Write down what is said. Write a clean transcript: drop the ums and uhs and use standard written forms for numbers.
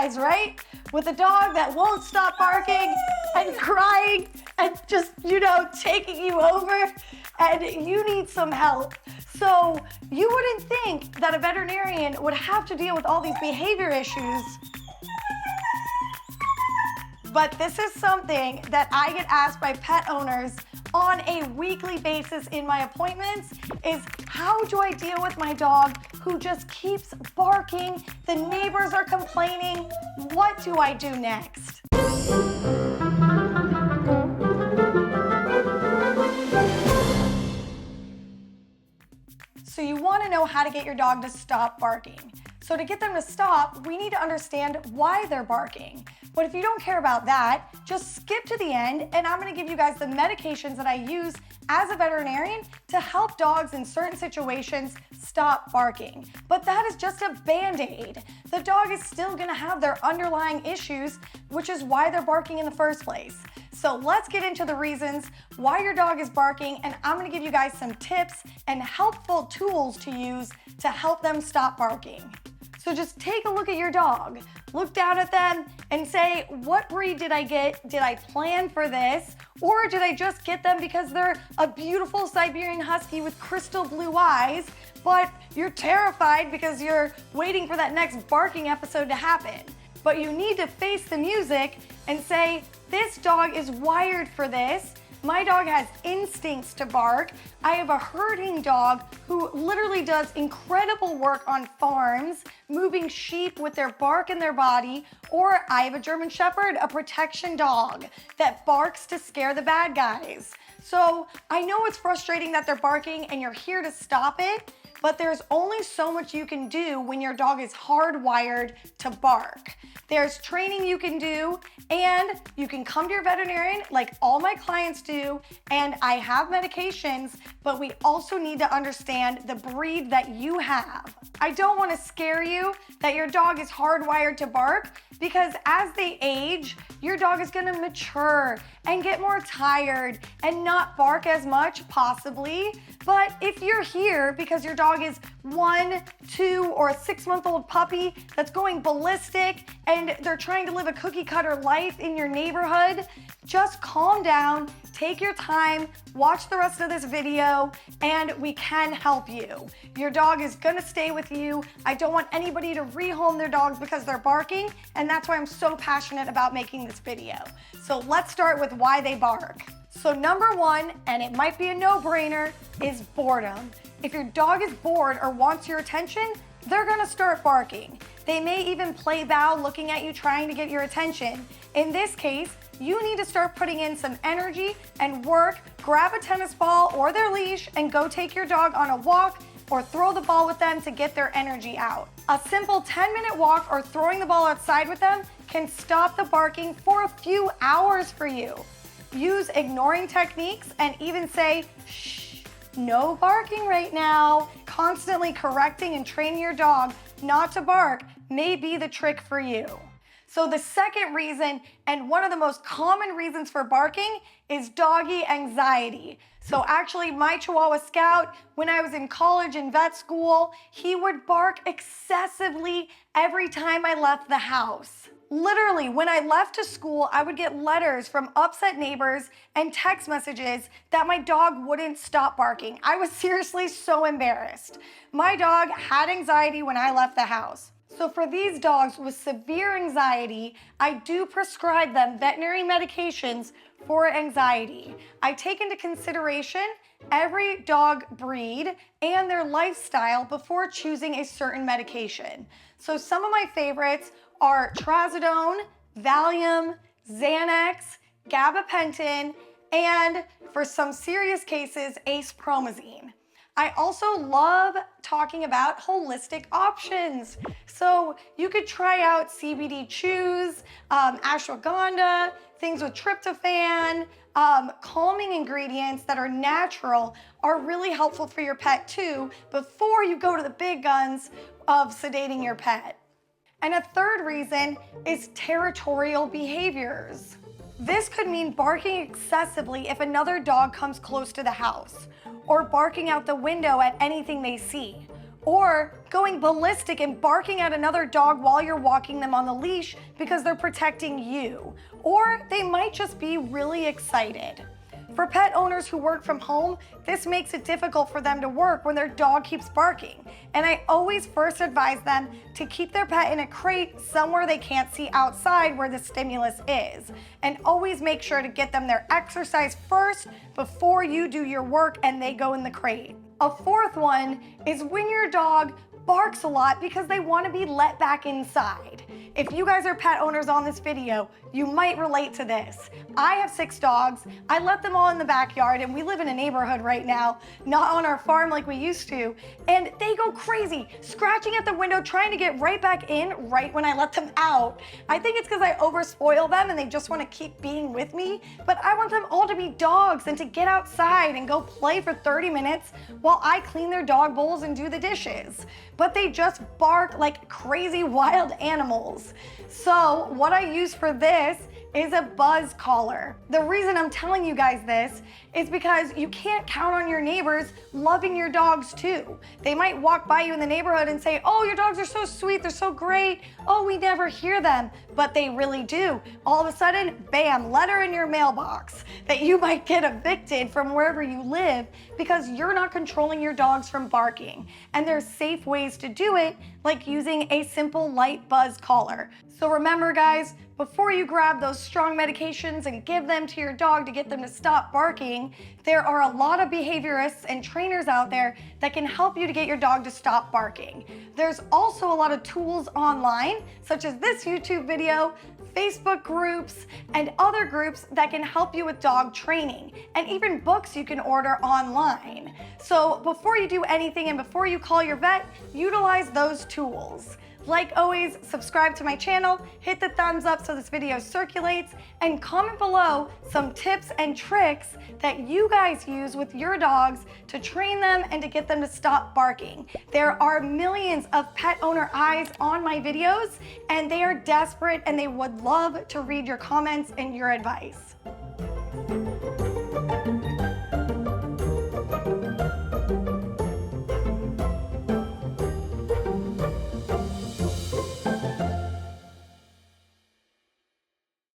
guys, right? With a dog that won't stop barking and crying and just, taking you over, and you need some help. So you wouldn't think that a veterinarian would have to deal with all these behavior issues, but this is something that I get asked by pet owners on a weekly basis in my appointments, is how do I deal with my dog who just keeps barking? The neighbors are complaining. What do I do next? So you want to know how to get your dog to stop barking. So to get them to stop, we need to understand why they're barking. But if you don't care about that, just skip to the end, and I'm going to give you guys the medications that I use as a veterinarian to help dogs in certain situations stop barking. But that is just a band-aid. The dog is still going to have their underlying issues, which is why they're barking in the first place. So let's get into the reasons why your dog is barking, and I'm going to give you guys some tips and helpful tools to use to help them stop barking. So just take a look at your dog. Look down at them and say, what breed did I get? Did I plan for this? Or did I just get them because they're a beautiful Siberian Husky with crystal blue eyes, but you're terrified because you're waiting for that next barking episode to happen? But you need to face the music and say, this dog is wired for this. My dog has instincts to bark. I have a herding dog who literally does incredible work on farms, moving sheep with their bark in their body. Or I have a German Shepherd, a protection dog that barks to scare the bad guys. So I know it's frustrating that they're barking and you're here to stop it, but there's only so much you can do when your dog is hardwired to bark. There's training you can do, and you can come to your veterinarian like all my clients do, and I have medications, but we also need to understand the breed that you have. I don't want to scare you that your dog is hardwired to bark, because as they age, your dog is going to mature and get more tired and not bark as much, possibly. But if you're here because your dog is 1, 2, or a 6-month-old puppy that's going ballistic and they're trying to live a cookie cutter life in your neighborhood, just calm down, take your time, watch the rest of this video, and we can help you. Your dog is gonna stay with you. I don't want anybody to rehome their dogs because they're barking, and that's why I'm so passionate about making this video. So let's start with why they bark. So number one, and it might be a no-brainer, is boredom. If your dog is bored or wants your attention, they're gonna start barking. They may even play bow looking at you trying to get your attention. In this case, you need to start putting in some energy and work. Grab a tennis ball or their leash and go take your dog on a walk or throw the ball with them to get their energy out. A simple 10-minute walk or throwing the ball outside with them can stop the barking for a few hours for you. Use ignoring techniques and even say, shh, no barking right now. Constantly correcting and training your dog not to bark may be the trick for you. So the second reason, and one of the most common reasons for barking, is doggy anxiety. So actually, my Chihuahua Scout, when I was in college and vet school, he would bark excessively every time I left the house. Literally, when I left to school, I would get letters from upset neighbors and text messages that my dog wouldn't stop barking. I was seriously so embarrassed. My dog had anxiety when I left the house. So for these dogs with severe anxiety, I do prescribe them veterinary medications for anxiety. I take into consideration every dog breed and their lifestyle before choosing a certain medication. So some of my favorites are trazodone, Valium, Xanax, gabapentin, and for some serious cases, acepromazine. I also love talking about holistic options. So you could try out CBD chews, ashwagandha, things with tryptophan, calming ingredients that are natural are really helpful for your pet too, before you go to the big guns of sedating your pet. And a third reason is territorial behaviors. This could mean barking excessively if another dog comes close to the house, or barking out the window at anything they see, or going ballistic and barking at another dog while you're walking them on the leash because they're protecting you, or they might just be really excited. For pet owners who work from home, this makes it difficult for them to work when their dog keeps barking. And I always first advise them to keep their pet in a crate somewhere they can't see outside where the stimulus is. And always make sure to get them their exercise first before you do your work and they go in the crate. A fourth one is when your dog barks a lot because they want to be let back inside. If you guys are pet owners on this video, you might relate to this. I have 6 dogs. I let them all in the backyard, and we live in a neighborhood right now, not on our farm like we used to, and they go crazy, scratching at the window, trying to get right back in right when I let them out. I think it's because I overspoil them and they just want to keep being with me, but I want them all to be dogs and to get outside and go play for 30 minutes while I clean their dog bowls and do the dishes. But they just bark like crazy wild animals. So what I use for this is a buzz collar. The reason I'm telling you guys this is because you can't count on your neighbors loving your dogs too. They might walk by you in the neighborhood and say, oh, your dogs are so sweet, they're so great. Oh, we never hear them, but they really do. All of a sudden, bam, letter in your mailbox that you might get evicted from wherever you live because you're not controlling your dogs from barking. And there's safe ways to do it, like using a simple light buzz collar. So remember guys, before you grab those strong medications and give them to your dog to get them to stop barking, there are a lot of behaviorists and trainers out there that can help you to get your dog to stop barking. There's also a lot of tools online, such as this YouTube video, Facebook groups, and other groups that can help you with dog training, and even books you can order online. So before you do anything and before you call your vet, utilize those tools. Like always, subscribe to my channel, hit the thumbs up so this video circulates, and comment below some tips and tricks that you guys use with your dogs to train them and to get them to stop barking. There are millions of pet owner eyes on my videos, and they are desperate and they would love to read your comments and your advice.